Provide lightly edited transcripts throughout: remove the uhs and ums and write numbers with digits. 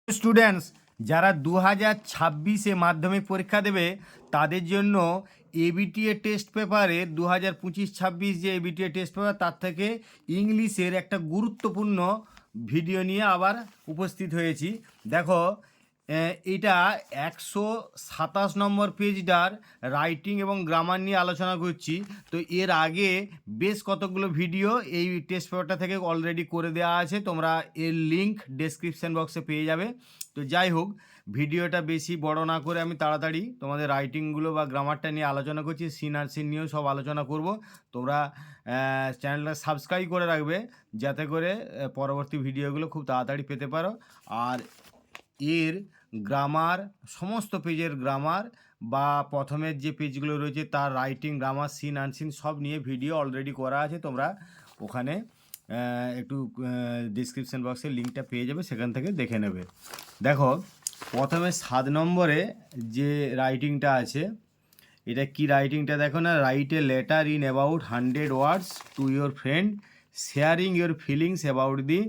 Students যারা 2026-এ মাধ্যমিক পরীক্ষা দেবে তাদের জন্য এবিটিএ টেস্ট পেপারে 2025-26 যে এবিটিএ টেস্ট পেপার তার থেকে ইংলিশের একটা গুরুত্বপূর্ণ ভিডিও নিয়ে আবার উপস্থিত হয়েছি। দেখো, এটা 127 নম্বর পেজটার রাইটিং এবং গ্রামার নিয়ে আলোচনা করছি। তো এর আগে বেশ কতগুলো ভিডিও এই টেস্ট পেপারটা থেকে অলরেডি করে দেওয়া আছে, তোমরা এর লিঙ্ক ডেসক্রিপশন বক্সে পেয়ে যাবে। তো যাই হোক, ভিডিওটা বেশি বড় না করে আমি তাড়াতাড়ি তোমাদের রাইটিংগুলো বা গ্রামারটা নিয়ে আলোচনা করছি, সিন আর সিন নিয়েও সব আলোচনা করব। তোমরা চ্যানেলটা সাবস্ক্রাইব করে রাখবে যাতে করে পরবর্তী ভিডিওগুলো খুব তাড়াতাড়ি পেতে পারো। আর এর গ্রামার, সমস্ত পেজের গ্রামার বা প্রথমের যে পেজগুলো রয়েছে তার রাইটিং, গ্রামার, সিন আনসিন সব নিয়ে ভিডিও অলরেডি করা আছে। তোমরা ওখানে একটু ডিসক্রিপশন বক্সে লিঙ্কটা পেয়ে যাবে, সেখান থেকে দেখে নেবে। দেখো, প্রথমে 7 নম্বরে যে রাইটিংটা আছে, এটা কি রাইটিংটা দেখো না, write a letter in about 100 words to your friend sharing your feelings about the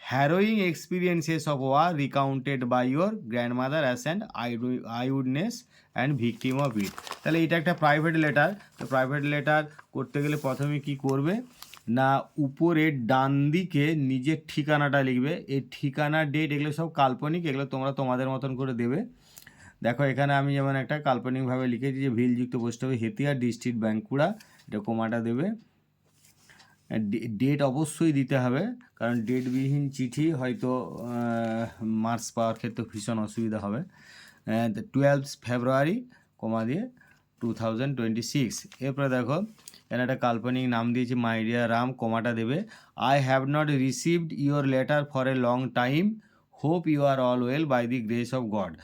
harrowing experiences of war recounted by your grandmother as an eyewitness and victim of it. তাহলে এটা একটা প্রাইভেট লেটার। তো private letter করতে গেলে প্রথমে কি করবে না, উপরে ডান দিকে নিজের ঠিকানাটা লিখবে। এই ঠিকানা, ডেট, এগুলো সব কাল্পনিক, এগুলো তোমরা তোমাদের মতন করে দেবে। দেখো, এখানে আমি যেমন একটা কাল্পনিকভাবে লিখেছি যে ভিলযুক্ত পোস্ট হবে হেতিয়া, ডিস্ট্রিক্ট বাঁকুড়া, এটা কোমাটা দেবে। ডেট অবশ্যই দিতে হবে, কারণ ডেটবিহীন চিঠি হয়তো মার্কস পাওয়ার ক্ষেত্রে ভীষণ অসুবিধা হবে। 12 ফেব্রুয়ারি কমা দিয়ে 2026। এরপরে দেখো, এখানে একটা কাল্পনিক নাম দিয়েছি মাই ডিয়ার রাম, কমাটা দেবে। I have not received your letter for a long time, hope you are all well by the grace of God.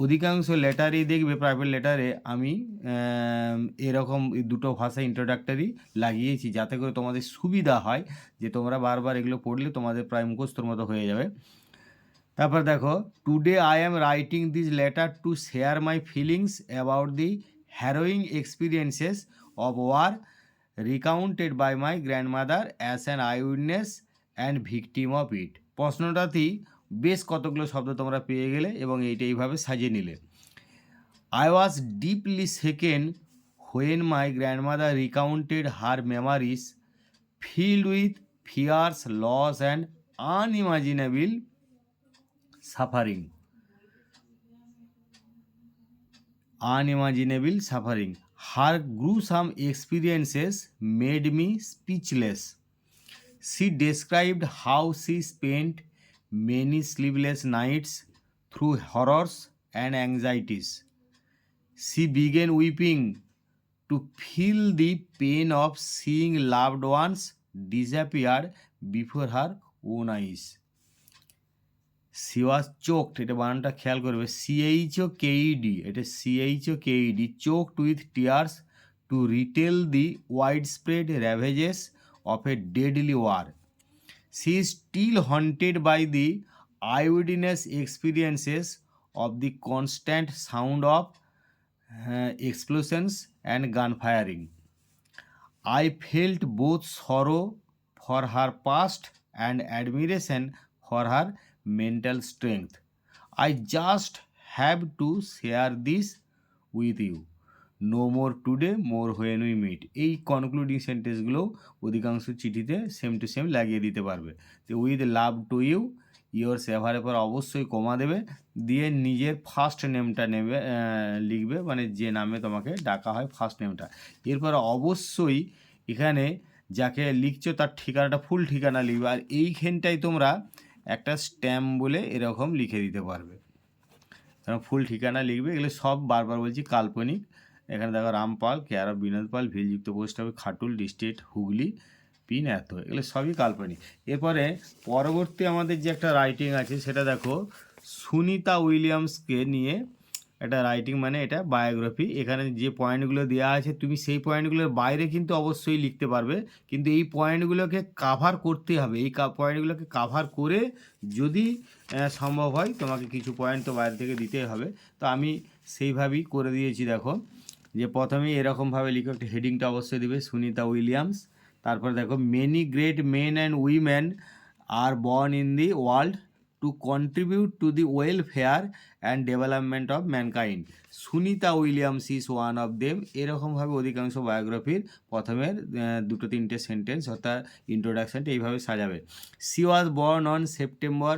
অধিকাংশ লেটারই দেখবে প্রাইভেট লেটারে আমি এরকম দুটো ভাষা ইন্ট্রোডাক্টরি লাগিয়েছি, যাতে করে তোমাদের সুবিধা হয় যে তোমরা বারবার এগুলো পড়লে তোমাদের প্রায় মুখস্থর মতো হয়ে যাবে। তারপর দেখো, today I am writing this letter to share my feelings about the harrowing experiences of war recounted by my grandmother as an eye witness and victim of it. প্রশ্নটাতেই বেশ কতগুলো শব্দ তোমরা পেয়ে গেলে এবং এইটা এইভাবে সাজিয়ে নিলে। I was deeply saddened when my grandmother recounted her memories filled with fears, loss and unimaginable suffering. Unimaginable suffering. Her gruesome experiences made me speechless. She described how she spent many sleepless nights through horrors and anxieties. She began weeping to feel the pain of seeing loved ones disappear before her own eyes. She was choked, এটা বানানটা খেয়াল করবে, C H O K E D, এটা C H O K E D, choked with tears to retell the widespread ravages of a deadly war. She is still haunted by the eyewitness experiences of the constant sound of explosions and gun firing. I felt both sorrow for her past and admiration for her mental strength. I just have to share this with you. No more today, more when we meet. এই concluding সেন্টেন্সগুলো অধিকাংশ চিঠিতে same to same লাগিয়ে দিতে পারবে। তো with love to you, your সেভারের পর অবশ্যই কমা দেবে, দিয়ে নিজের ফার্স্ট নেমটা নেবে, লিখবে, মানে যে নামে তোমাকে ডাকা হয় ফার্স্ট নেমটা। এরপর অবশ্যই এখানে যাকে লিখছো তার ঠিকানাটা, ফুল ঠিকানা লিখবে। আর এইখানটাই তোমরা একটা স্ট্যাম্প বলে এরকম লিখে দিতে পারবে, কারণ ফুল ঠিকানা লিখবে। এগুলো সব বারবার বলছি কাল্পনিক। এখানে দেখো রামপাল, কেয়ার অফ বিনোদ পাল, ভিলযুক্ত পোস্ট হবে খাটুল, ডিস্ট্রিক্ট হুগলি, পিন এত, এগুলো সবই কাল্পনিক। এরপরে পরবর্তী আমাদের যে একটা রাইটিং আছে সেটা দেখো, সুনিতা উইলিয়ামসকে নিয়ে একটা রাইটিং, মানে এটা বায়োগ্রাফি। এখানে যে পয়েন্টগুলো দেওয়া আছে তুমি সেই পয়েন্টগুলোর বাইরে কিন্তু অবশ্যই লিখতে পারবে, কিন্তু এই পয়েন্টগুলোকে কাভার করতে হবে। এই পয়েন্টগুলোকে কাভার করে যদি সম্ভব হয় তোমাকে কিছু পয়েন্ট তো বাইরে থেকে দিতেই হবে। তো আমি সেইভাবেই করে দিয়েছি। দেখো, যে প্রথমেই এরকমভাবে লিখো, একটা হেডিংটা অবশ্যই দিবে সুনিতা উইলিয়ামস। তারপর দেখো, many great men and women are born in the world to contribute to the welfare and development of mankind. Sunita Williams is one of them. এরকমভাবে অধিকাংশ বায়োগ্রাফির প্রথমের দুটো তিনটে সেন্টেন্স অর্থাৎ ইন্ট্রোডাকশানটা এইভাবে সাজাবে। C was born on September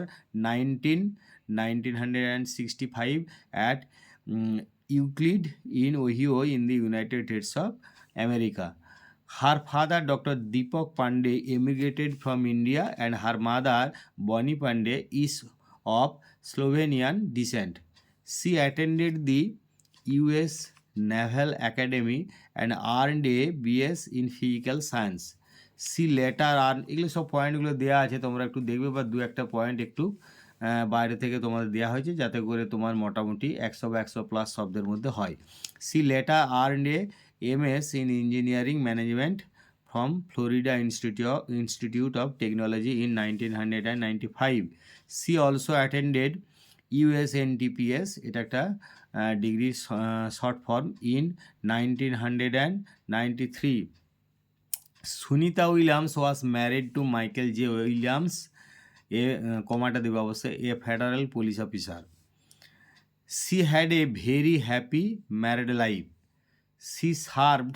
1965 at Euclid in Ohio in the United States of America. Her father, Dr. Deepak Pandey, emigrated from India, and her mother, Bonnie Pandey, is of Slovenian descent. She attended the US Naval Academy and earned a BS in Physical Science. She later earned, এগুলো সব পয়েন্টগুলো দেওয়া আছে, তোমরা একটু দেখবে বা দু একটা পয়েন্ট একটু বাইরে থেকে তোমাদের দেওয়া হয়েছে যাতে করে তোমার মোটামুটি 100 বা 100+ শব্দের মধ্যে হয়। She later earned a MS in Engineering Management from Florida Institute of Technology in 1995. She also attended USNTPS, এটা একটা degree short form, in 1993. Sunita Williams was married to Michael J. Williams, a কমাটা দেবে অবশ্যই, a federal police officer. She had a very happy married life. She served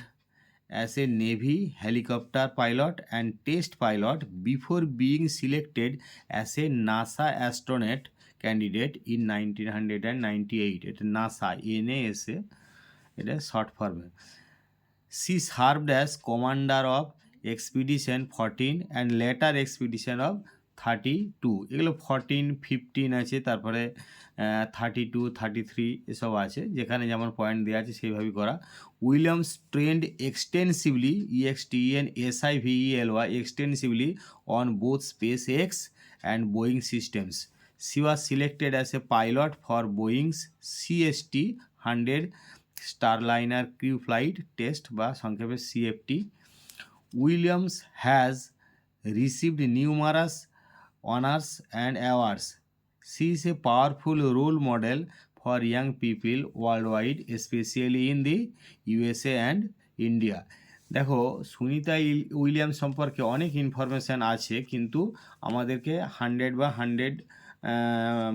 as a Navy helicopter pilot and test pilot before being selected as a NASA astronaut candidate in 1998. এটা NASA, NASA, এটা short ফর্মে। She served as commander of Expedition 14 and later Expedition of 32. এগুলো 14, 15 আছে, তারপরে 32, 33 এসব আছে, যেখানে যেমন পয়েন্ট দেওয়া আছে সেইভাবেই করা। Williams trend extensively, EXTENSIVELY, extensively on both SpaceX and Boeing systems. She was selected as a pilot for Boeing's CST-100 Starliner Crew Flight Test বা সংক্ষেপে CFT. Williams has received numerous honors and awards. She is a powerful role model for young people worldwide, especially in the USA and India. দেখো, Sunita Williams সম্পর্কে অনেক information আছে, কিন্তু আমাদেরকে 100 বা 100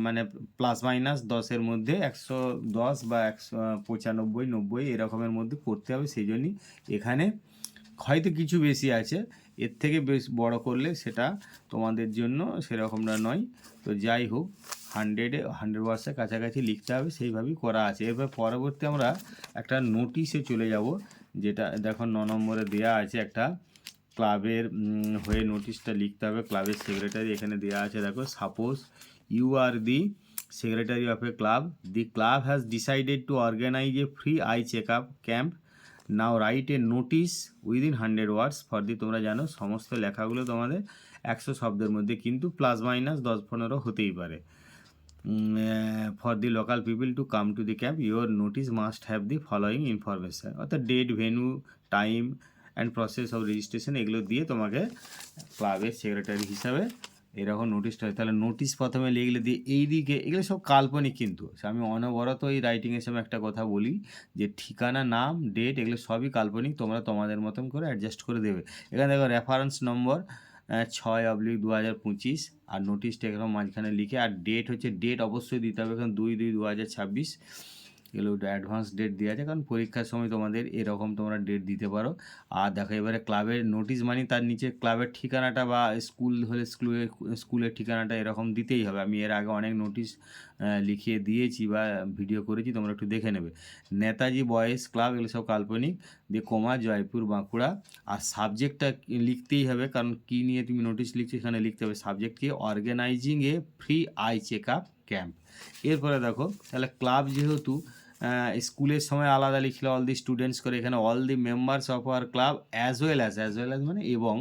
মানে প্লাস মাইনাস 10-এর মধ্যে 110 বা 195, 90 এরকমের মধ্যে করতে হবে। সেই জন্যই এখানে হয়তো কিছু বেশি আছে, এর থেকে বেশ বড় করলে সেটা তোমাদের জন্য সেরকমটা নয়। তো যাই হোক, 100 ওয়ার্ডসের কাছাকাছি লিখতে হবে, সেইভাবেই করা আছে। এরপর পরবর্তী আমরা একটা নোটিশে চলে যাব, যেটা দেখো 9 নম্বরে দেওয়া আছে। একটা ক্লাবের হয়ে নোটিশটা লিখতে হবে। ক্লাবের সেক্রেটারি এখানে দেওয়া আছে, দেখো, suppose you are the secretary of a club, the club has decided to organise a free eye check up camp. Now write a notice within 100 words for the, তোমরা জানো সমস্ত লেখাগুলো তোমাদের 100 শব্দের মধ্যে, কিন্তু প্লাস মাইনাস 10-15 হতেই পারে। For the local people to come to the camp, your notice must have the following information, অর্থাৎ date, venue, time and process of registration, এগুলো দিয়ে তোমাকে ক্লাবের সেক্রেটারি হিসাবে এরকম নোটিশটা হয়। তাহলে নোটিশ প্রথমে লিখলে দিয়ে এই দিকে, এগুলো সব কাল্পনিক, কিন্তু আমি অনবরত এই রাইটিংয়ের সময় একটা কথা বলি যে ঠিকানা, নাম, ডেট, এগুলো সবই কাল্পনিক, তোমরা তোমাদের মতন করে অ্যাডজাস্ট করে দেবে। এখানে দেখো রেফারেন্স নম্বর 6/2025, আর নোটিশটা এরকম মাঝখানে লিখে, আর ডেট হচ্ছে, ডেট অবশ্যই দিতে হবে, এখন 2/2/2026, এগুলো অ্যাডভান্স ডেট দেওয়া আছে, কারণ পরীক্ষার সময় তোমাদের এরকম তোমরা ডেট দিতে পারো। আর দেখো এবারে ক্লাবের নোটিশ মানে তার নিচে ক্লাবের ঠিকানাটা, বা স্কুল হলে স্কুলের ঠিকানাটা এরকম দিতেই হবে। আমি এর আগে অনেক নোটিশ লিখিয়ে দিয়েছি বা ভিডিও করেছি, তোমরা একটু দেখে নেবে। নেতাজি বয়েজ ক্লাব, এগুলো সব কাল্পনিক, দিয়ে কোমা, জয়পুর, বাঁকুড়া। আর সাবজেক্টটা লিখতেই হবে, কারণ কী নিয়ে তুমি নোটিশ লিখছো এখানে লিখতে হবে সাবজেক্ট কি, organising a free eye check up camp. এরপরে দেখো, তাহলে ক্লাব যেহেতু স্কুলের সময় আলাদা লিখলে অল দি স্টুডেন্টস করে, এখানে all the members of our club as well as মানে এবং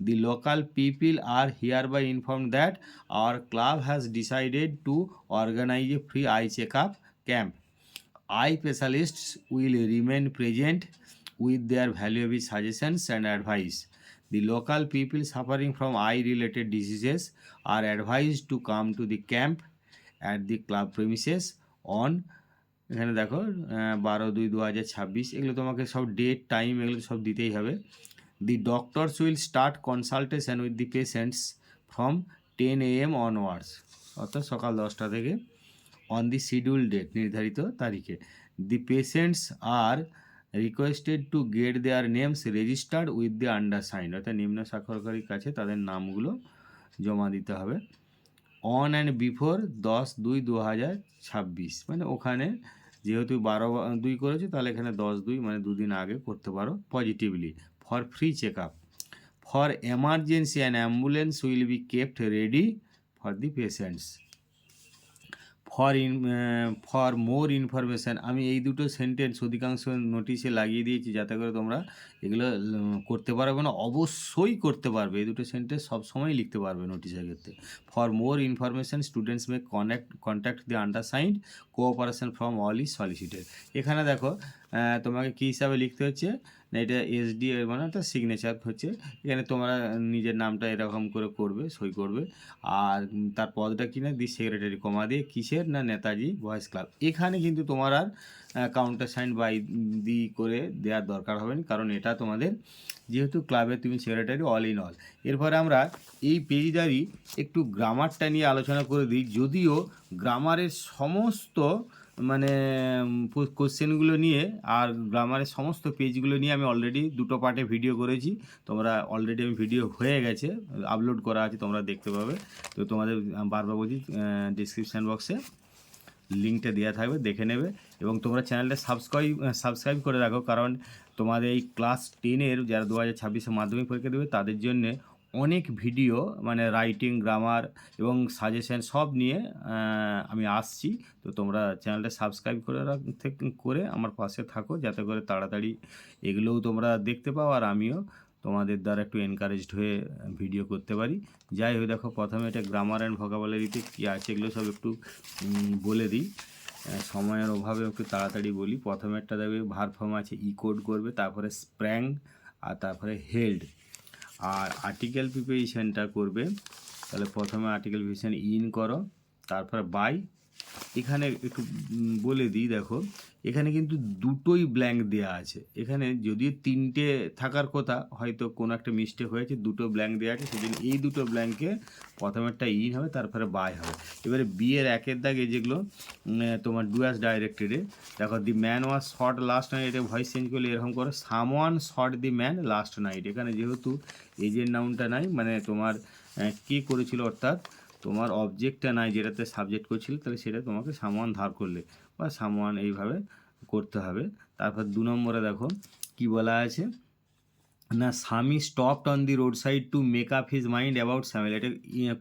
the local people are hereby inform that our club has decided to organise a free eye check up camp. Eye specialists will remain present with their valuable suggestions and advice. The local people suffering from eye-related diseases are advised to come to the camp at the club premises on, এখানে দেখো 12/2/2026, এগুলো তোমাকে সব date, time, এগুলো সব দিতেই হবে। The doctors will start consultation with the patients from 10 AM onwards. অর্থাৎ সকাল 10টা থেকে অন দি শিডিউল ডেট, নির্ধারিত তারিখে। The patients are requested to get their names registered with the undersign, অর্থাৎ নিম্ন স্বাক্ষরকারীর কাছে তাদের নামগুলো জমা দিতে হবে। অন অ্যান্ড বিফোর 10/2/2026, মানে ওখানে যেহেতু 12/2 করেছে তাহলে এখানে 10/2 মানে দুদিন আগে করতে পারো positively. For free check up, for emergency and ambulance will be kept ready for the patients. For more information, আমি এই দুটো সেন্টেন্স অধিকাংশ নোটিশে লাগিয়ে দিয়েছি যাতে করে তোমরা এগুলো করতে পারবে না, অবশ্যই করতে পারবে। এই দুটো সেন্টেন্স সবসময় লিখতে পারবে নোটিশের ক্ষেত্রে। For more information students May contact the undersigned, cooperation from all is সলিসিটেড। এখানে দেখো তোমাকে কী হিসাবে লিখতে হচ্ছে না, এটা এসডি মানে একটা সিগনেচার হচ্ছে, এখানে তোমরা নিজের নামটা এরকম করে করবে, সই করবে। আর তার পদটা কি না, দি সেক্রেটারি কমা দিয়ে কিসের না, নেতাজি বয়েজ ক্লাব। এখানে কিন্তু তোমার আর কাউন্টার সাইন বাই দি করে দেওয়ার দরকার হবে না, কারণ এটা তোমাদের যেহেতু ক্লাবে তুমি সেক্রেটারি অল ইন অল। এরপরে আমরা এই পেজদারি একটু গ্রামারটা নিয়ে আলোচনা করে দিই, যদিও গ্রামারের সমস্ত মানে কোশ্চেনগুলো নিয়ে আর গ্রামারের সমস্ত পেজগুলো নিয়ে আমি অলরেডি দুটো পার্টে ভিডিও করেছি। তোমরা অলরেডি আমি ভিডিও হয়ে গেছে, আপলোড করা আছে, তোমরা দেখতে পাবে। তো তোমাদের বারবার বলছি ডিসক্রিপশান বক্সে লিঙ্কটা দেওয়া থাকবে, দেখে নেবে। এবং তোমরা চ্যানেলটা সাবস্ক্রাইব করে রাখো, কারণ তোমাদের এই ক্লাস 10-এর যারা 2026-এ মাধ্যমিক পরীক্ষা দেবে তাদের জন্যে অনেক ভিডিও মানে রাইটিং, গ্রামার এবং সাজেশন সব নিয়ে আমি আসছি। তো তোমরা চ্যানেলটা সাবস্ক্রাইব করে আমার পাশে থাকো, যাতে করে তাড়াতাড়ি এগুলোও তোমরা দেখতে পাও আর আমিও তোমাদের দ্বারা একটু এনকারেজড হয়ে ভিডিও করতে পারি। যাই হোক, দেখো প্রথমে এটা গ্রামার অ্যান্ড ভোকাবুলারিতে কী আছে এগুলো সব একটু বলে দিই, সময়ের অভাবে একটু তাড়াতাড়ি বলি। প্রথমে একটা দেখবে ভার্ব ফর্ম আছে, কোড করবে, তারপরে স্প্র্যাং, আর তারপরে হেল্ড। আর আর্টিকেল প্রিপারেশনটা করবে, তাহলে প্রথমে আর্টিকেল প্রিপারেশন ইন করো, তারপরে বাই। এখানে একটু বলে দিই, দেখো এখানে কিন্তু দুটোই ব্ল্যাঙ্ক দেওয়া আছে। এখানে যদিও 3টে থাকার কথা, হয়তো কোনো একটা মিস্টেক হয়েছে, দুটো ব্ল্যাঙ্ক দেওয়া আছে, সেজন্য এই দুটো ব্ল্যাঙ্কে প্রথমেরটা ইন হবে, তারপরে বাই হবে। এবারে বিয়ের একের দাগে যেগুলো তোমার ডু অ্যাজ ডাইরেক্টেডে, দেখো the man was shot last night, এটা ভয়েস চেঞ্জ করলে এরকম করো, someone shot the man last night. এখানে যেহেতু এজের নাউনটা নাই, মানে তোমার কে করেছিল, অর্থাৎ তোমার অবজেক্টটা নাই যেটাতে সাবজেক্ট করছিল, তাহলে সেটা তোমাকে সামওয়ান ধার করলে বা সামওয়ান এইভাবে করতে হবে। তারপর 2 নম্বরে দেখো কি বলা আছে না, Swami stopped on the road side to make up his mind about Samuel. এটা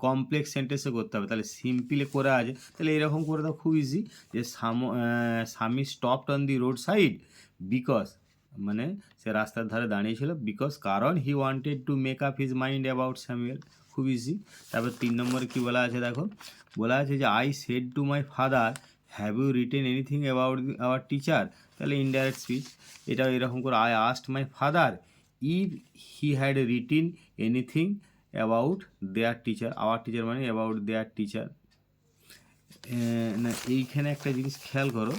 কমপ্লেক্স সেন্টেন্সে করতে হবে, তাহলে সিম্পলে করে আছে, তাহলে এরকম করে দাও, খুব ইজি। যে স্বামী stopped on the road side because, মানে সে রাস্তার ধারে দাঁড়িয়েছিল, বিকজ কারণ he wanted to make up his mind about Samuel, খুব ইজি। তারপর 3 নম্বরে কী বলা আছে দেখো, বলা আছে যে I said to my father have you written anything about our teacher, তাহলে ইনডাইরেক্ট স্পিচ। এটাও এরকম করে, I asked my father if he had written anything about their teacher, our teacher মানে অ্যাবাউট দেয়ার টিচার। না, এইখানে একটা জিনিস খেয়াল করো,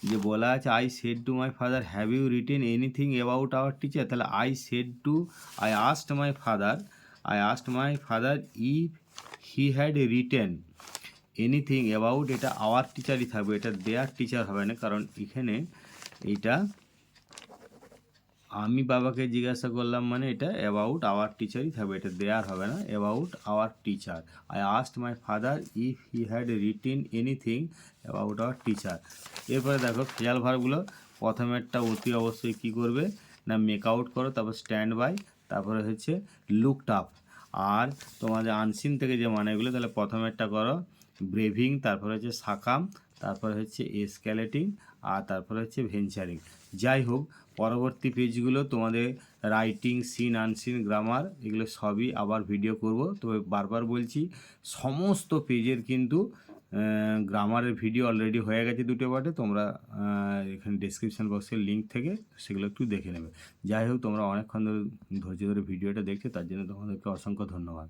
যে বলা আছে I said to my father have you written anything about our teacher, তাহলে I asked my father if he had written anything about, এটা আওয়ার টিচারই থাকবে, এটা দেয়ার টিচার হবে না, কারণ এখানে এইটা আমি বাবাকে জিজ্ঞাসা করলাম মানে এটা অ্যাবাউট আওয়ার টিচারই থাকবে, এটা দেয়ার হবে না, about our teacher. I asked my father if he had written anything about our teacher. এরপরে দেখো ফেয়াল ভার্বগুলো, প্রথমেরটা অতি অবশ্যই কী করবে না, মেক আউট করো, তারপর স্ট্যান্ড বাই, তারপরে হচ্ছে লুকড আপ। আর তোমাদের আনসিন থেকে যে মানেগুলো, তাহলে প্রথমেরটা করো ব্রেভিং, তারপরে হচ্ছে সাকাম, তারপরে হচ্ছে এসক্যালেটিং, আর তারপরে হচ্ছে ভেঞ্চারিং। যাই হোক, পরবর্তী পেজগুলো তোমাদের রাইটিং, সিন, আনসিন, গ্রামার, এগুলো সবই আবার ভিডিও করব। তবে বারবার বলছি, সমস্ত পেজের কিন্তু গ্রামারের ভিডিও অলরেডি হয়ে গেছে দুটো পার্টে, তোমরা এখানে ডেসক্রিপশান বক্সের লিঙ্ক থেকে সেগুলো একটু দেখে নেবে। যাই হোক, তোমরা অনেকক্ষণ ধরে ধৈর্য ধরে ভিডিওটা দেখছো, তার জন্য তোমাদেরকে অসংখ্য ধন্যবাদ।